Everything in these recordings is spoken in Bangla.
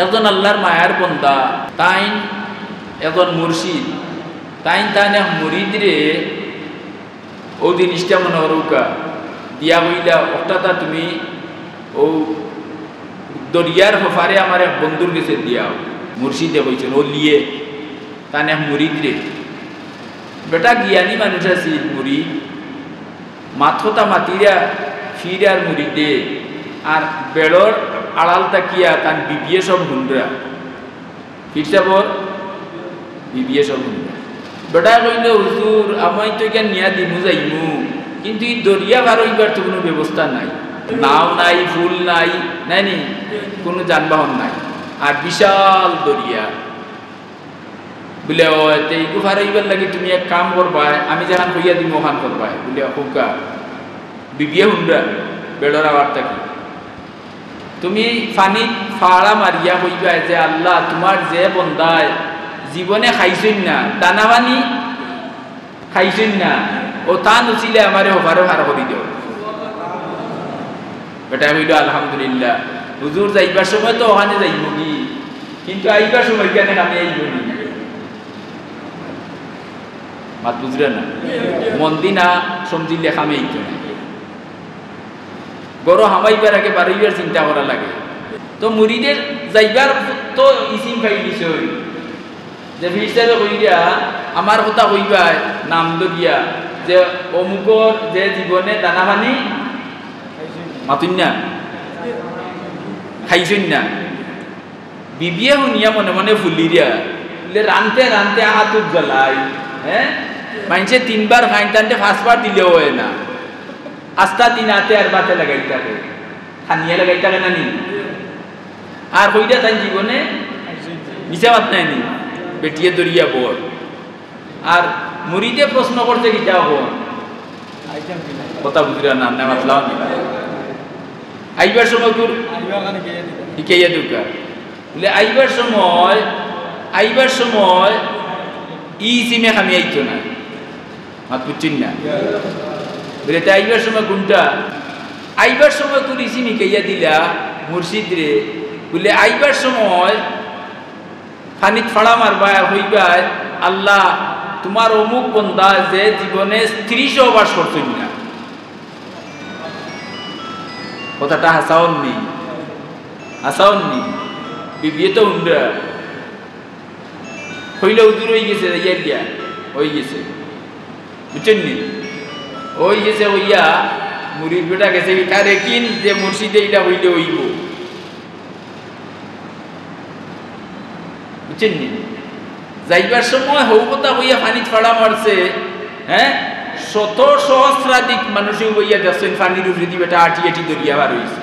একজন আল্লাহর মায়ার বন্দা তাইন একজন মুর্শিদ তাইন এক মুরিদরে ও জিনিসটা মনে করুকা দিয়া হইলা ওটা তুমি ও দরিয়ার হফারে আমার এক বন্ধুর কাছে দিয়াও মুর্শিদে কইছেন ও লিয়ে তান এক মুরিদরে বেটা জ্ঞানী মানুষ আছে মুরিদ মাথতা মাতিরা ফিরার মুরিদে আর বেড়র আড়াল তাকিয়া তান বিবিয়ে সব হুন্ডরা ফিরসাবর বিবিয়ে সব হুন্ডরা বেটা কইল হুজুর আমি তো এখানে নিয়া দিমু যাইমু কিন্তু এই দরিয়া পার হইবার তো কোনো ব্যবস্থা নাই, নাও নাই, ফুল নাই, নাইনি কোনো যানবাহন নাই, আর বিশাল দরিয়া বলে ও এইটু পার হইবার লাগে তুমি এক কাম করবা, আমি যেখান কইয়া দিম ওখান করবা বলে হুকা বিবিয়ে হুন্ডরা বেড়র আবার থাকি তুমি পানি ফাড়া মারিয়া কইবা যে আল্লাহ তোমার যে বন্দায় জীবনে খাইছেন না দানা পানি খাইছেন না ও তা নছিলে আমারে ওভারে ভাড়া করে দিও। বেটা হইল আলহামদুলিল্লাহ হুজুর যাইবার সময় তো ওখানে যাইব কি কিন্তু আইবার সময় কেন আমি আইব নি মাত বুঝলেন না মন্দি না সমজিলে খামে আইতো না বড় হামাইবার আগে বাড়াইবার চিন্তা করা লাগে। তো মুরিদের যাইবার তো ইসিম খাই দিছে যে হিসাবে কইরা আমার কথা কইবা নাম দরিয়া যে অমুকর যে জীবনে দানা পানি মাতুন না খাইছেন না বিবিয়ে শুনিয়া মনে মনে ফুলিয়া রানতে রানতে হাতুর জ্বলাই হ্যাঁ মানুষে 3 বার খাইন টানতে 5 বার দিলেও হয় না আস্তা 3 হাতে আর বাতে লাগাই থাকে খানিয়া লাগাই থাকে না নি আর কইরা তাই জীবনে মিছা বাত নাই নি বেটিয়ে দরিয়া বল আর মুরিদে প্রশ্ন করতে কি যাও কথা বুঝরা না না মাতলাও নি আইবার সময় তোর ইকেয়া দুকা বলে আইবার সময় ই সিমে খামি আইতো না মাত বুঝছেন না বলে তাই আইবার সময় কোনটা আইবার সময় তোর ইসিমি কেয়া দিলা মুর্শিদ রে বলে আইবার সময় পানিত ফাড়া মারবা হইবা আল্লাহ তোমার অমুক বন্দা যে জীবনে 30 বার করছেন না কথাটা হাসাওননি বিবিয়ে তো উন্ডা হইলে উদূর হয়ে গেছে ইয়া হয়ে গেছে বুঝছেন নি ওই গেছে ওইয়া মুরিদ বেটা গেছে কারে কিন যে মুর্শিদে এটা হইলে হইব বুঝছেন নি যাইবার সময় হৌ কথা হইয়া পানিত ফাড়া মারছে হ্যাঁ 100 সহস্রাধিক মানুষ হইয়া দেখছেন পানির উপরে দিয়ে বেটা আটি আটি দরিয়া বার হয়েছে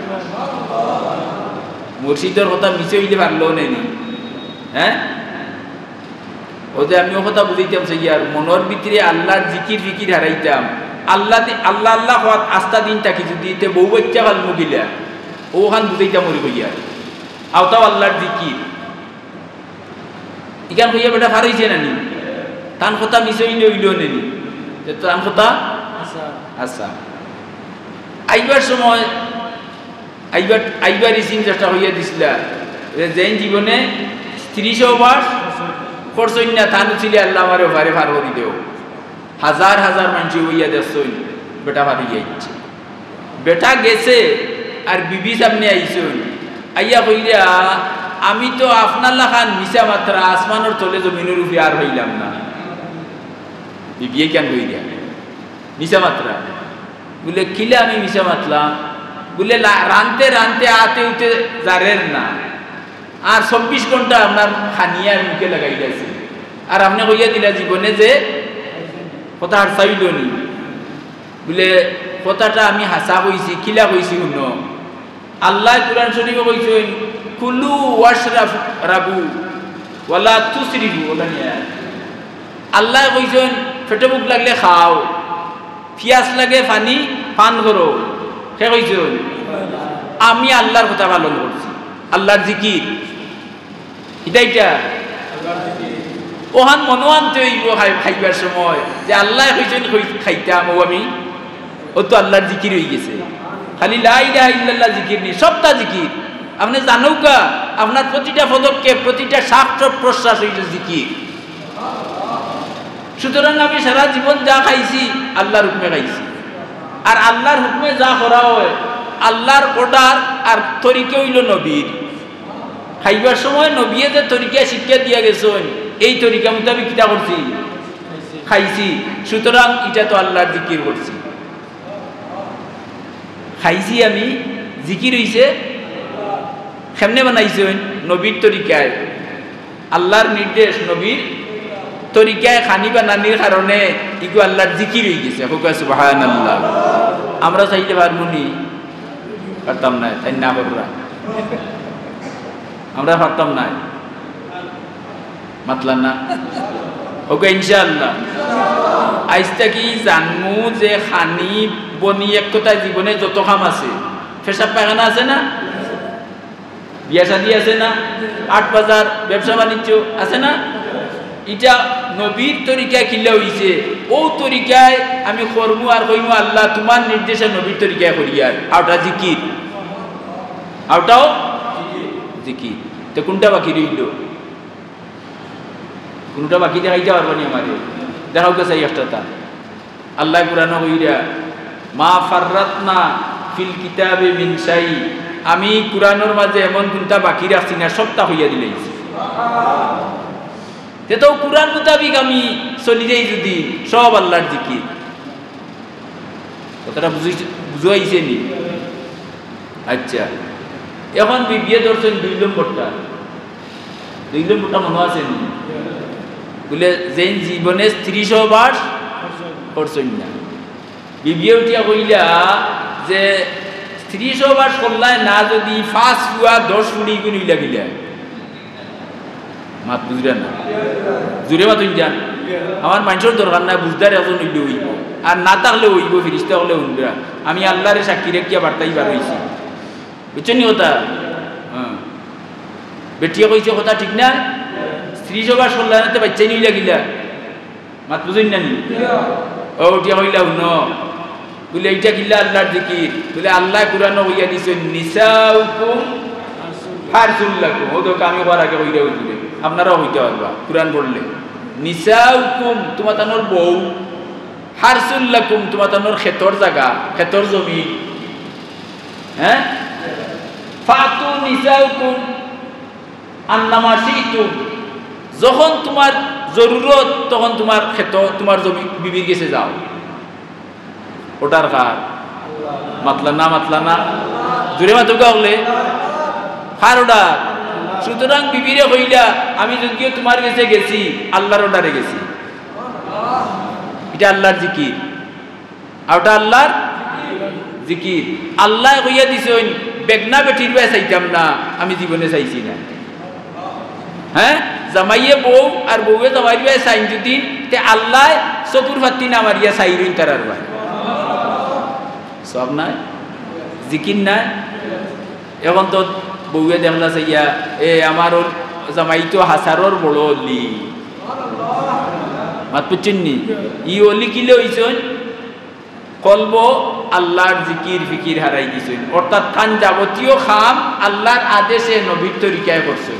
মুর্শিদের কথা মিশে হইলে পারলো নেই হ্যাঁ ও যে আমি ও কথা বুঝাইতাম সেই আর মনের ভিতরে আল্লাহর জিকির ফিকির হারাইতাম আল্লাহ আল্লাহ হওয়ার আস্থা দিন থাকি যদি এতে বউ বাচ্চা ভাল মুগিলা ওখান বুঝাইতাম ওই হইয়া আওতাও আল্লাহর জিকির ইকান হইয়া বেটা ফার হয়েছে না নি তান কথা মিশে হইলে হইল নেনি তান কথা আচ্ছা আইবার সময় আইবার ইসিম চেষ্টা হইয়া দিছিলা যে জীবনে 30 বার করছই না তান ছিল আল্লাহ আমারে ভারে ফার করি দেও হাজার হাজার মানুষ হইয়া দেখছই বেটা ফারি যাইছে বেটা গেছে আর বিবি সামনে আইছই আইয়া কইরা আমি তো আপনার লাখান মিশা মাত্রা আসমানের তলে জমিনের উপরে আর হইলাম না বিবিয়ে কেন কইরা মিশা মাত্রা বলে কিলে আমি মিশা মাতলাম বলে রানতে রানতে আতে উঠে জারের না আর 24 ঘন্টা আপনার খানিয়া মুখে লাগাই গেছে আর আপনি কইয়া দিলা জীবনে যে কথা আর চাইল নি বলে কথাটা আমি হাসা কইছি কিলা কইছি শুনো আল্লাহ কুরআন শরীফে কইছেন কুলু ওয়াশরাবু ওয়ালা তুসরিফু ওলানিয়া আল্লাহ কইছেন পেটে ভুক লাগলে খাও পিয়াস লাগে পানি পান করো কে কইছেন আমি আল্লাহর কথা পালন করছি আল্লাহর জিকির এটা ওহান মনোয়ান্তে হইব খাইবার সময় যে আল্লাহ কইছেন খাইতাম ও আমি ও তো আল্লাহর জিকির হয়ে গেছে খালি লা ইলাহা ইল্লাল্লাহ জিকির নেই সবটা জিকির আপনি জানুকা আপনার প্রতিটা পদক্ষেপ প্রতিটা শ্বাস প্রশ্বাস হইল জিকির। সুতরাং আমি সারা জীবন যা খাইছি আল্লাহর হুকমে খাইছি, আর আল্লাহর হুকমে যা করা হয় আল্লাহর অর্ডার আর তরিকা হইল নবীর। খাইবার সময় নবীয়ে যে তরিকা শিক্ষা দিয়া গেছেন এই তরিকা মোতাবেক কিতা করছি, খাইছি। সুতরাং এটা তো আল্লাহর জিকির করছি। খাইছি আমি, জিকির হইছে কেমনে বানাইছেন, নবীর তরিকায়, আল্লাহর নির্দেশ নবীর তরিকায় খানি বানানির কারণে ইগো আল্লাহর জিকির হয়ে গেছে। সুবহানাল্লাহ। আমরা চাইতে পারবনি, পারতাম না, তাই না কররা আমরা পারতাম না, মাতলাম না। ওকে ইনশাআল্লাহ আইসটা কি জানমু যে খানি বনি এক কথা জীবনে যত কাম আছে, পেশাব পায়খানা আছে না, বিয়া শাদী আছে না, ৮ বাজার ব্যবসা বাণিজ্য আছে না, এটা নবীর তরিকায় কিল্লা হইছে। ও তরিকায় আমি করমু আর কইমু আল্লাহ তোমার নির্দেশে নবীর তরিকায় করি। আর আওটা জিকির, আওটাও জিকির। তো কোনটা বাকি রইল, কোনটা বাকি দেখাইতে পারবানি আমাদের, দেখাও গেছে একটা আল্লাহ কুরআনে কইরা মা ফাররাতনা ফিল কিতাবে মিন শাই, আমি কুরআনের মাঝে এমন কোনটা বাকি রাখছি না, সবটা হইয়া দিলাইছি। তো কুরআন মোতাবিক আমি চলি যাই যদি, সব আল্লাহর জিকির। কথাটা বুঝাইছে নি? আচ্ছা, এখন বিবিয়ে ধরছেন 2 নম্বরটা, 2 নম্বরটা মনে আছে নি? বলে যে জীবনে স্ত্রী সহবাস করছেন না, বিবিয়ে উঠিয়া কইলা যে স্ত্রী সহবাস করলাই না যদি 5 ফুয়া 10 ফুড়ি গুণ হইলা গিলা। মাত বুঝলেন না, জোরে মাতুন যান। আমার মানুষের দরকার নাই, বুঝদার এখন হইলে হইব, আর না থাকলে হইব, ফিরিস্তা হলে হইবা। আমি আল্লাহরে সাক্ষী রেখিয়া বার্তাই বার হইছি, বুঝছেন নি কথা? হ্যাঁ, বেটিয়া কইছে কথা ঠিক না, স্ত্রী সবার সল্লাতে বাচ্চাই নিলা গিলা। মাত বুঝেন না নি? ও উঠিয়া কইলা ন বলে এইটা গিলা আল্লাহর জিকির। বলে আল্লাহ কুরআনে কইয়া দিছেন নিসাউকুম হারসুল লাকুম। ও তো আমি হওয়ার আগে কইরা হইবে, আপনারাও হইতে পারবা কুরআন পড়লে। নিসাউকুম তোমার তানোর বউ, হারসুল লাকুম তোমার তানোর ক্ষেতর জায়গা, ক্ষেতর জমি। হ্যাঁ, ফাতু নিসাউকুম আন্নামা শিতুম, যখন তোমার জরুরত তখন তোমার ক্ষেত তোমার জমি বিবির কাছে যাও। ওটার কার? মাতলা না, মাতলা না, জোরে মাতুকা হলে কার ওটার? সুতরাং বিবিরে হইলা আমি যদিও তোমার কাছে গেছি, আল্লাহর ওটারে গেছি। এটা আল্লাহর জিকির, আর ওটা আল্লাহর জিকির। আল্লাহ কইয়া দিছেন বেগনা বেটির ভাই চাইতাম না, আমি জীবনে চাইছি না। হ্যাঁ, জামাইয়ে বউ আর বউয়ে জামাই ভাই চাইন যদি, তে আল্লাহ চকুর ফাতি না মারিয়া চাইরইন তারার ভাই। সব নাই, জিকির নাই। এখন তো বউয়ে দেখলা চাইয়া এ আমার জামাই তো হাসারর বড় অলি, মাত পুচ্ছেন নি? ই অলি কিলে হইছেন কলব আল্লাহর জিকির ফিকির হারাই দিছেন, অর্থাৎ খান যাবতীয় খাম আল্লাহর আদেশে নবীর তরিকায় করছেন।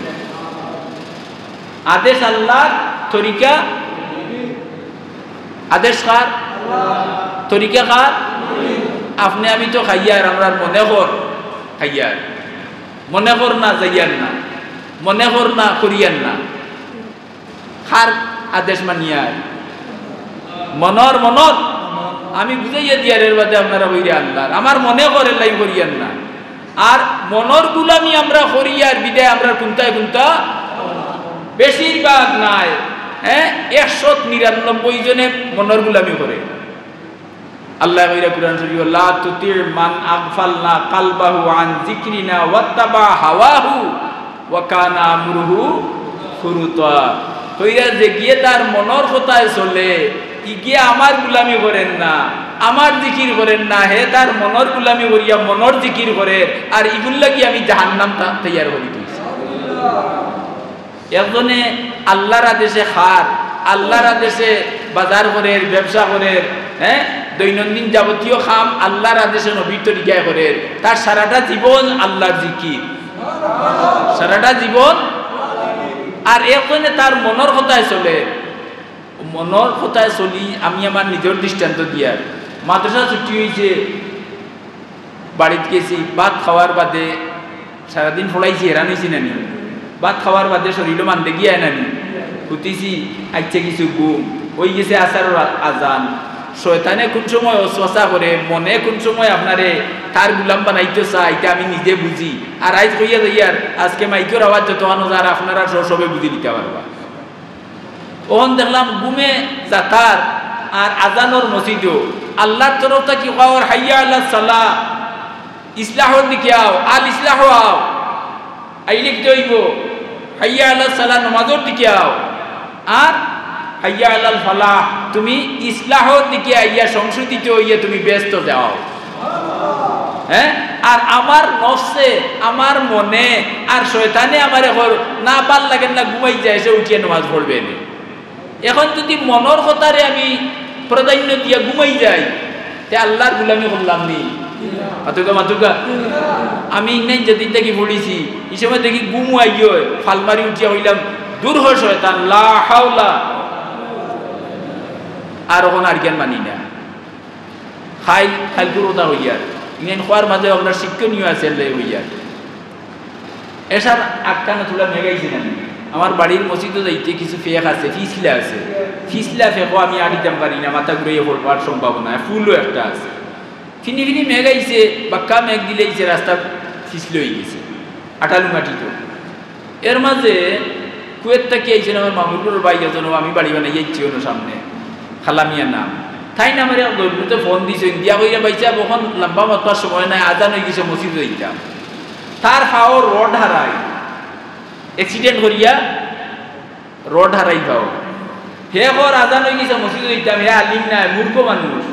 আদেশ আল্লাহর, তরিকা আদেশ কার? তরিকা কার? আপনি আমি তো খাইয়ার, আমরা মনে কর খাইয়ার, মনে কর না যাইয়ার না, মনে কর না করিয়ার না, খার আদেশ মানিয়ার মনর মনর আমি বুঝাইয়া দিয়ারের বাদে আপনারা হইরে আল্লাহর, আমার মনে করে লাই করিয়ার না। আর মনর গুলামি আমরা করিয়ার বিদায় আমরা কোনটায় কোনটা বেশিরভাগ নাই। হ্যাঁ, 199 জনে মনর গুলামি করে। আল্লাহ কইরা কুরআন শরীফ লা তুতির মান আগফালনা কালবাহু আন যিকরিনা ওয়াত্তাবা হাওয়াহু ওয়া কানা আমরুহু ফুরুতা। কইরা যে গিয়ে তার মনর কথায় চলে, ইগিয়ে আমার গুলামি করেন না, আমার জিকির করেন না, হে তার মনর গুলামি করিয়া মনর জিকির করে, আর ইগুল্লা কি আমি জাহান্নাম তৈয়ার করি দিয়েছি। একজনে আল্লাহর আদেশে খার, আল্লাহর আদেশে বাজার করে, ব্যবসা করে, হ্যাঁ, দৈনন্দিন যাবতীয় খাম আল্লাহর আদেশে নবীর তরিকায় করে, তার সারাটা জীবন আল্লাহর জিকির। সারাটা জীবন। আর এখানে তার মনের কথায় চলে, মনের কথায় চলি। আমি আমার নিজের দৃষ্টান্ত দিয়ার, মাদ্রাসা ছুটি হয়েছে, বাড়িতে গেছি, ভাত খাওয়ার বাদে সারাদিন ফলাইছি, হেরান হয়েছি নানি, ভাত খাওয়ার বাদে শরীরও মানতে গিয়ে নানি, খুঁটিছি, আইছে কিছু ঘুম ওই গেছে, আসার আজান। শয়তানে কোন সময় অশ্বাসা করে, মনে কোন সময় আপনারে তার গুলাম বানাইতে চায়, এটা আমি নিজে বুঝি। আর আজ কইয়া যাইয়ার আজকে মাইকের আওয়াজ যতক্ষণ আর আপনারা সবে বুঝে দিতে পারবা। ওখান দেখলাম ঘুমে যাতার আর আজানোর মসজিদও আল্লাহর তরফ থেকে খাওয়ার হাইয়া আল্লাহ সালাহ, ইসলাহর দিকে আও, আল ইসলাহ আও, আইলে কি হইব হাইয়া আল্লাহ সালাহ, নমাজের দিকে আও। আর হাইয়া আলাল ফালাহ, তুমি ইসলাহর দিকে আইয়া সংশোধিত হইয়া তুমি ব্যস্ত যাও। হ্যাঁ, আর আমার নফসে, আমার মনে আর শয়তানে আমার এখন না ভাল লাগে না, ঘুমাই যায়, সে উঠিয়ে নামাজ পড়বে না। এখন যদি মনের কথারে আমি প্রাধান্য দিয়া ঘুমাই যাই, তে আল্লাহর গুলামি করলাম নি। মাতুকা আমি নাই যেদিন থেকে পড়িছি, এই সময় দেখি ঘুমু আইয় ফালমারি উঠিয়া হইলাম, দূর হয় শয়তান, লা হাওলা। আর ওখানে আর জ্ঞান মানি না, খাই খাই দূরতা হইয়ার ইংল্যান্ড খোয়ার মাঝে আপনার শিক্ষণীয় আছে হইয়ার। এসার আটকানা তুলা মেগাইছে না। আমার বাড়ির মসজিদও যাইতে কিছু ফেক আছে, ফিসলা আছে, ফিসলা ফেকও আমি আড়িতাম পারি না, মাথা ঘুরিয়ে পড়বার সম্ভাবনা। ফুলও একটা আছে, ফিনি ফিনি মেগাইছে, বাক্কা মেঘ দিলেইছে, রাস্তা ফিসলে হয়ে গেছে, আটালু মাটি। তো এর মাঝে কুয়েত থেকে আইছেন আমার মামুর ভাই এজন্য, আমি বাড়ি বানাই যাচ্ছি ওর সামনে, খালামিয়া নাম, তাই না আমার দৌড়তে ফোন দিছে, দিয়া কইরা বাইচা ওখান লম্বা মাতবার সময় নাই, আজান হয়ে গেছে, মসজিদ যাইতাম। তার পাও রড হারাই, অ্যাক্সিডেন্ট করিয়া রড হারাই পাও, হে কর আজান হয়ে গেছে, মসজিদ যাইতাম। হে আলিম নাই, মূর্খ মানুষ।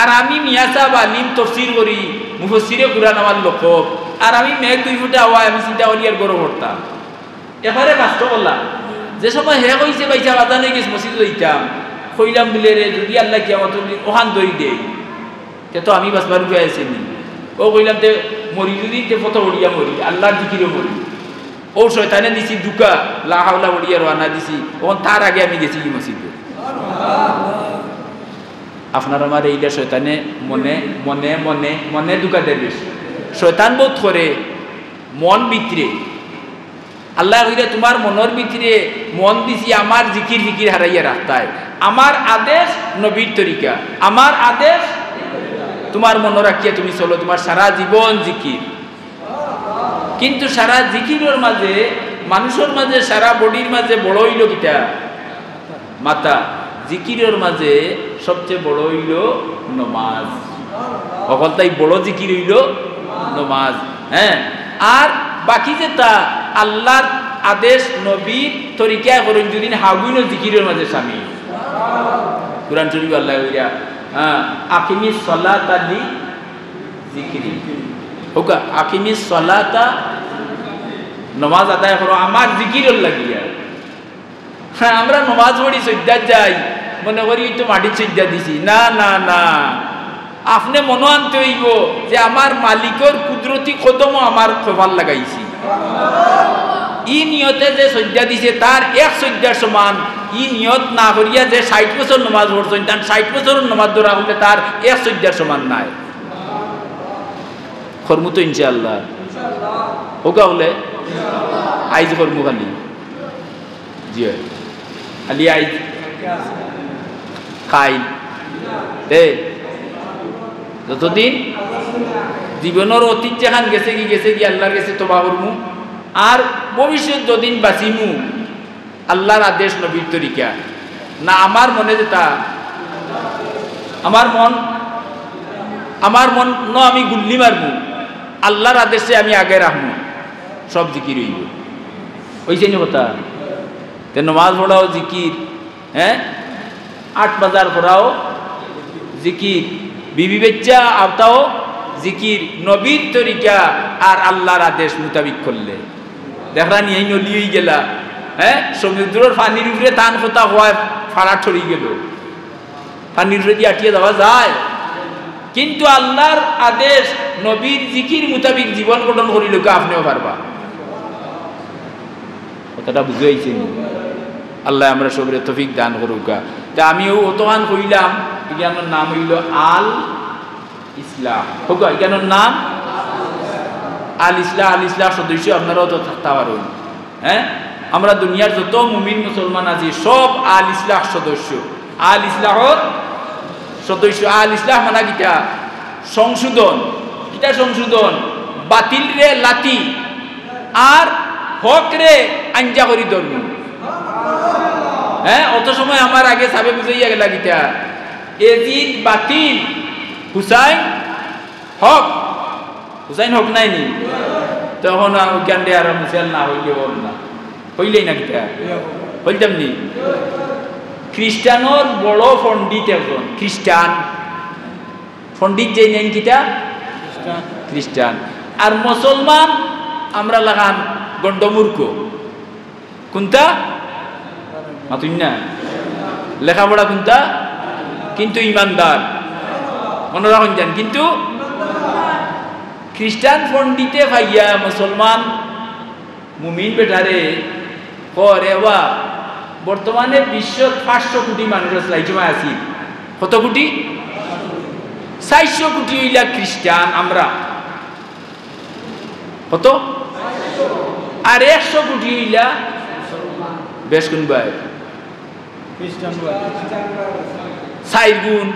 আর আমি মিয়া সাহেব আলিম, তফসির করি, মুফসিরে কুরআন আমার লোক, আর আমি মেঘ 2 ফুটে আওয়াজ, আমি চিন্তা করি আর গরম করতাম। এবারে বাস্তব বললাম, যে সময় হে কইছে বাইচা আজান হয়ে গেছে, মসজিদ যাইতাম, কইলাম বলে রে যদি আল্লাহ কিয়ামত ওখান ধরি দেয়, তে তো আমি বাঁচবার উঠে আসেনি। ও কইলাম তে মরি যদি তে ফটো উড়িয়া মরি, আল্লাহর জিকিরে মরি। ও শয়তানে দিছি দুকা, লা হাওলা উড়িয়া রানা দিছি, ওখান তার আগে আমি গেছি কি মসজিদে। আপনার আমার এইটা শয়তানে মনে মনে মনে মনে দুকা দেবে। শয়তান বোধ করে মন ভিতরে, আল্লাহ কইরা তোমার মনের ভিতরে মন দিছি আমার জিকির ফিকির হারাইয়া রাখতায়, আমার আদেশ নবীর তরিকা, আমার আদেশ তোমার মনে রাখিয়া তুমি চলো, তোমার সারা জীবন জিকির। কিন্তু সারা জিকিরের মাঝে, মানুষের মাঝে, সারা বডির মাঝে বড় হইল কিটা? মাথা। জিকিরের মাঝে সবচেয়ে বড় হইল নমাজ। সকল তাই বড় জিকির হইল নমাজ। হ্যাঁ, আর বাকি যেটা আল্লাহর আদেশ নবীর তরিকায় করেন, যদি হাগুইন জিকিরের মাঝে স্বামী। কুরআন শরীফ আল্লাহ কইরা আকিমিস সালাতা লি যিকরি, ওকা আকিমিস সালাতা, নামাজ আদায় করো আমার জিকিরের লাগিয়া। হ্যাঁ, আমরা নামাজ পড়ি সজ্জাত যাই, মনে করি তো মাটির সজ্জা দিছি। না না না, আপনি মনে আনতে হইব যে আমার মালিকের কুদরতি কদম আমার খোফার লাগাইছি। ই নিয়তে যে সজ্জা দিছে তার এক সজ্জার সমান, ই নিয়ত না করিয়া যে 60 বছর নামাজ পড়ছেন, তার 60 বছরের নামাজ ধরা হলে তার এক সজ্জার সমান নাই। কর্মু তো ইনশাআল্লাহ, ওকা হলে আইজ কর্মু খালি, জি খালি আইজ খাই দে। যতদিন জীবনের অতীত যেখান গেছে কি আল্লাহর কাছে তওবা করমু, আর ভবিষ্যৎ যদিন বাঁচিমু আল্লাহর আদেশ নবীর তরিকা। না আমার মনে যেটা, আমার মন ন আমি গুল্লি মারমু, আল্লাহর আদেশে আমি আগে রাখমু, সব জিকির হইব। ওইছে নি কথা? তে নমাজ পড়াও জিকির, হ্যাঁ, 8 বাজার করাও জিকির, বিবি বেচ্চা আওতাও জিকির, নবীর তরিকা আর আল্লাহর আদেশ মোতাবিক করলে দেখরা নিয়ে নলি হয়ে গেলা। হ্যাঁ, সমুদ্রের পানির উপরে টান কথা হওয়ায় ফাড়া ছড়ি গেল, পানির উপরে দিয়ে আটিয়ে যাওয়া যায়। কিন্তু আল্লাহর আদেশ নবীর জিকির মোতাবিক জীবন গঠন করিল, আপনিও পারবা। কথাটা বুঝাইছে আল্লাহ আমরা সবরে তৌফিক দান করুক। তা আমিও অতহান কইলাম এখানোর নাম হইল আল ইসলাম হোক, এখানোর নাম আল ইসলাম। আল ইসলাম সদস্য আপনারাও তো থাকতে পারেন। হ্যাঁ, আমরা দুনিয়ার যত মুমিন মুসলমান আছি সব আল ইসলাম সদস্য, আল ইসলাহর সদস্য। আল ইসলাম মানে কিটা সংশোধন, কিটা সংশোধন, বাতিল রে লাতি আর হক রে আঞ্জা করি ধর্ম। হ্যাঁ, অত সময় আমার আগে সাবে বুঝাইয়া গেলা কিটা এজিদ বাতিল, হুসাইন হক। হুসাইন হক নাই নি, তখন ওখান দিয়ে আর মুসেল না হইলে বল না হইলেই না কিটা হইতাম নি। খ্রিস্টানোর বড় পণ্ডিত একজন, খ্রিস্টান পণ্ডিত যে নেন কিটা খ্রিস্টান। আর মুসলমান আমরা লাগান গণ্ডমূর্খ। কোনটা মাতুন না লেখাপড়া কোনটা, কিন্তু ইমানদার মনে রাখুন যান। কিন্তু খ্রিস্টান পণ্ডিতে ভাইয়া মুসলমান মুমিন বেটারে করে বা বর্তমানে বিশ্ব 500 কোটি মানুষের লাইজমা আছি। কত কোটি? 400 কোটি হইলা খ্রিস্টান আমরা। কত? আর 100 কোটি হইলা বেশ কোন ভাই খ্রিস্টান 4 গুণ,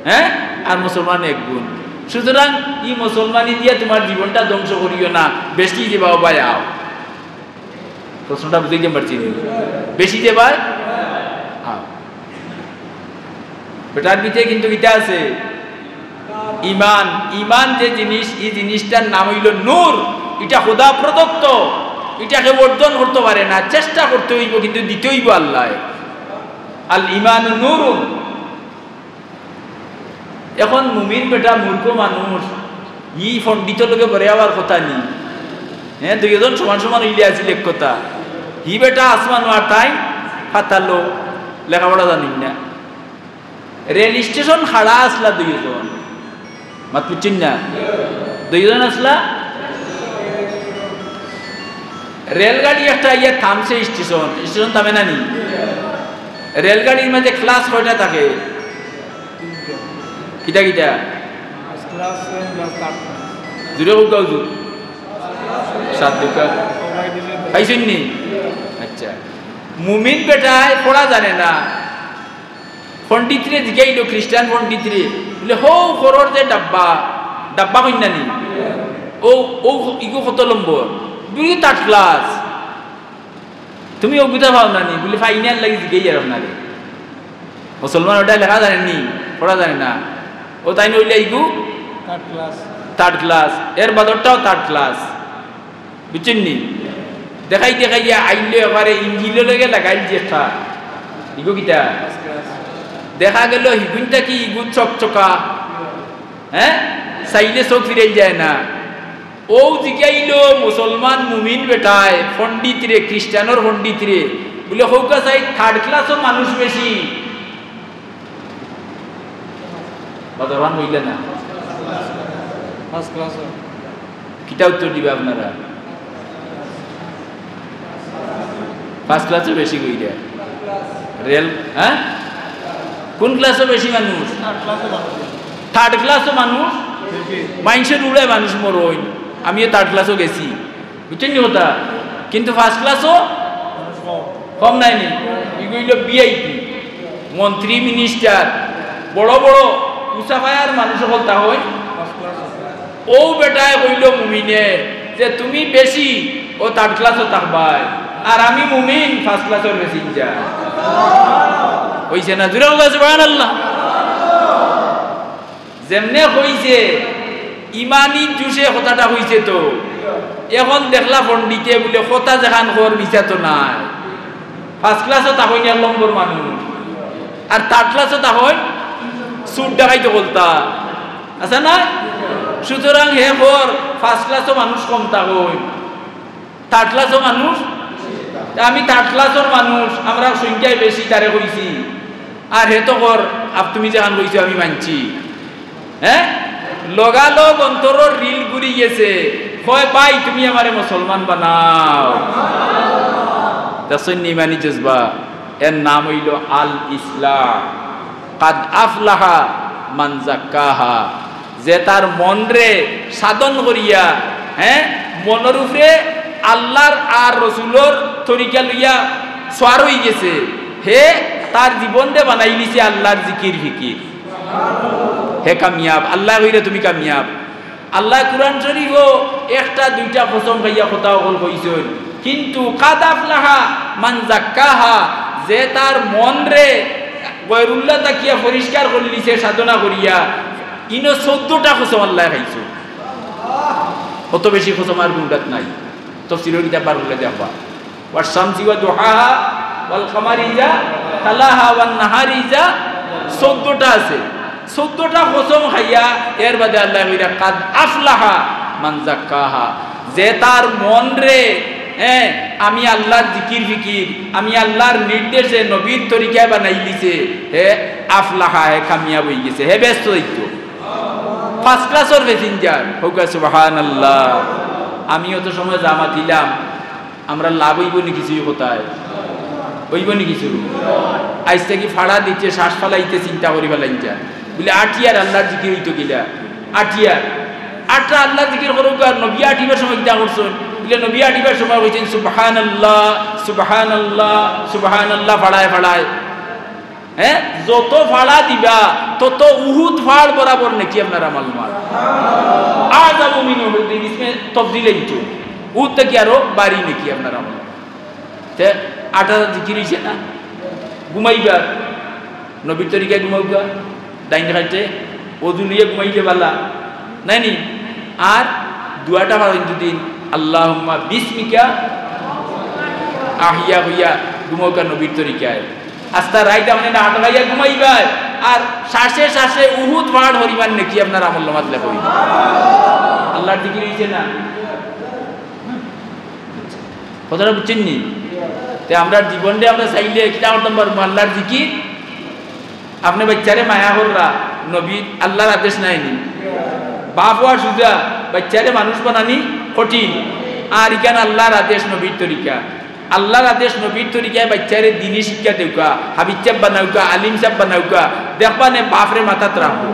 হ্যাঁ, আর মুসলমান 1 গুণ। সুতরাং এই মুসলমানি দিয়া তোমার জীবনটা ধ্বংস করিও না, বেশি দেবা ভাই। আও প্রশ্নটা বুঝতে পারছি, বেশি দেবা বেটার ভিতরে কিন্তু এটা আছে ইমান। ইমান যে জিনিস, এই জিনিসটার নাম হইল নূর। এটা খোদা প্রদত্ত, এটাকে অর্জন করতে পারে না, চেষ্টা করতে হইব, কিন্তু দিতে হইব আল্লাহ। আল ইমান নূরুন। এখন মুমিন বেটা মূর্খ মানুষ ই পণ্ডিত লোকে বলে আবার কথা নেই। হ্যাঁ, দুইজন সমান সমান হইলে আছিল এক কথা। হি বেটা আসমান আর তাই ফাতালো লেখাপড়া জানিন না। রেল স্টেশন খাড়া আসলা দুইজন, মাত বুঝছেন না? দুইজন আসলা, রেলগাড়ি একটা ইয়ে থামছে, স্টেশন স্টেশন থামে না নি? রেলগাড়ির মাঝে ক্লাস কয়টা থাকে? কিটা কিটা জুড়ে বুকা হুজুর 7 দুকা পাইছেন নি? আচ্ছা, মুমিন বেটায় পড়া জানে না। পণ্ডিতরে জিগাইল, খ্রিস্টান পণ্ডিতরে বলে হো খরর যে ডাব্বা ডাব্বা কইনা নি ও ও ইগো কত নম্বর? 3rd class. তুমি অভিজ্ঞতা পাও না নি বলে ফাইনাল লাগি জিগাই আর আপনারে। মুসলমান ওটা লেখা জানেন নি, পড়া জানে না। ও তাই নইলে ইগু 3rd ক্লাস, এর বাদরটাও 3rd ক্লাস। বুঝছেন নি? দেখাই দেখাইয়া আইলে এবারে ইঞ্জিলের লগে লাগাইল যে একটা ইগু কিটা দেখা গেল হিগুনটা কি ইগু চকচকা। হ্যাঁ, চাইলে চোখ ফিরে যায় না। ও জিগাইল মুসলমান মুমিন বেটায় পণ্ডিত রে, খ্রিস্টানোর পণ্ডিত রে বলে হৌকা চাই 3rd ক্লাসও মানুষ বেশি। বাদরবান হইলে না, কিটা উত্তর দিবে আপনারা? 1st ক্লাসও বেশি কইরা রেল। হ্যাঁ, কোন ক্লাসও বেশি মানুষ? 3rd ক্লাসও মানুষ মানুষের উড়ে মানুষ মরইন। আমিও 3rd ক্লাসও গেছি, বুঝছেন নি কথা? কিন্তু 1st ক্লাসও কম নাই নি। এগুলো ভিআইপি, মন্ত্রী মিনিস্টার, বড় বড় উঁচাফায়ার মানুষ বলতা হয়। ও বেটায় কইল মুমিনে যে তুমি বেশি, ও 3rd ক্লাসও থাকবাই, আর আমি মুমিন 1st ক্লাসের বেশি যা হইছে না? জুড়ে বলতে সুবহানাল্লাহ। যেমনে হইছে ইমানি জুসে কথাটা হইছে। তো এখন দেখলা পণ্ডিতে বলে কথা যেখান খবর মিছা তো নাই। 1st ক্লাসও তখন 1 নম্বর মানুষ, আর 3rd ক্লাসও তখন সুট দেখাইতে বলতা আছে না? সুতরাং হে খবর 1st ক্লাসও মানুষ কম তখন, 3rd ক্লাসও মানুষ। আমি 3rd ক্লাসের মানুষ, আমরা সংখ্যায় বেশি তারে কইছি। আর হে তো কর তুমি যেখান কইছো আমি মানছি। হ্যাঁ, লগালগ অন্তরের রিল ঘুরি গেছে, কয় ভাই তুমি আমারে মুসলমান বানাও। দেখছেন ইমানি জজবা, এর নাম হইল আল ইসলাম। কাদ আফলাহা মান যাক্কাহা, যে তার মন রে সাধন করিয়া, মনের উপরে আল্লাহর আর রসুলোর তরিকা লইয়া সোয়ার হয়ে গেছে, হে তার জীবন রে বানাই নিছে আল্লাহর জিকির ফিকির, হে কামিয়াব। আল্লাহ কইরে তুমি কামিয়াব। আল্লাহ কুরআন শরীফও একটা দুইটা কসম খাইয়া কথা বল কইছেন, কিন্তু কাদ আফলাহা মান যাক্কাহা, যে তার মন রে গয়রুল্লাহ তাকিয়া পরিষ্কার করে নিছে সাধনা করিয়া, ইনো 14টা কসম আল্লাহ খাইছো। কত বেশি কসম আর গুণাত নাই। তাফসীরের কিতাব বার করে দেখবা, ওয়াস শামসি ওয়া দুহাহা ওয়াল কামারি ইযা তালাহা ওয়ান নাহারি ইযা, 14টা আছে। 14টা কসম খাইয়া এর বাদে আল্লাহ কইরা কাদ আফলাহা মান যাক্কাহা, যে তার মন রে আমি আল্লাহর জিকির ফিকির, আমি আল্লাহর নির্দেশে নবীর তরিকায় বানাই দিছে, হে আফলাহা, হে কামিয়াব হয়ে গেছে, হে ব্যস্ত হইতো, ফার্স্ট ক্লাসের প্যাসেঞ্জার হোক। সুবহানাল্লাহ। আমিও তো সময় জামা দিলাম, আমরা লাভ হইব নি কিছু, কোথায় হইব নি কিছু? আজ থেকে ফাড়া দিচ্ছে, শ্বাস ফালাইতে চিন্তা করি ফেলাইছে বলে আটিয়ার আল্লাহর জিকির হইতো কিলা, আটিয়ার আটটা আল্লাহ জিকির করুক। আর নবী আটিবার সময় কিতা করছেন বলে, নবী আটিবার সময় কইছেন সুবহানাল্লাহ সুবহানাল্লাহ সুবহানাল্লাহ ফাড়ায় ফাড়ায়। যত ফাড়া দিবা তত উহুদ ফাড় বরাবর নাকি আপনার আমল মাল আযামু মিন উহুদ, ইসমে তাফজিল আইছো, উহুদ থেকে আরো বাড়ি নাকি আপনার আমল। তে আটা জিকির হইছে না? ঘুমাইবা নবীর তরিকায় ঘুমাইবা, ডাইন খাইতে ওযু নিয়ে ঘুমাইতে পারলা নাই নি? আর দুয়াটা পারেন যদি আল্লাহুম্মা বিসমিকা আহিয়া হইয়া ঘুমাওকা নবীর তরিকায়। আস্তা রাইতে আপনি না আটকাইয়া ঘুমাইবা, আর শ্বাসে শ্বাসে উহুদ পাহাড় হরিমান নাকি আপনার আমল মাতলে করি। আল্লাহর জিকির হইছে না? কথাটা বুঝছেন নি? তে আমরা জীবনটা আমরা চাইলে কিতা করতাম পারবো? আল্লাহর জিকির। আপনি বাচ্চারে মায়া কররা, নবী আল্লাহর আদেশ নাইনি, বাপ হওয়া সুজা, বাচ্চারে মানুষ বানানি কঠিন, আর এখানে আল্লাহর আদেশ নবীর তরিকা। আল্লাহর আদেশ নবীর তরিকায় বাচ্চারে দিনী শিক্ষা দেউকা, হাবিজ সাহেব বানাউকা, আলিম সাহেব বানাউকা, দেখবা নে বাপরে মাথাত রাখবো।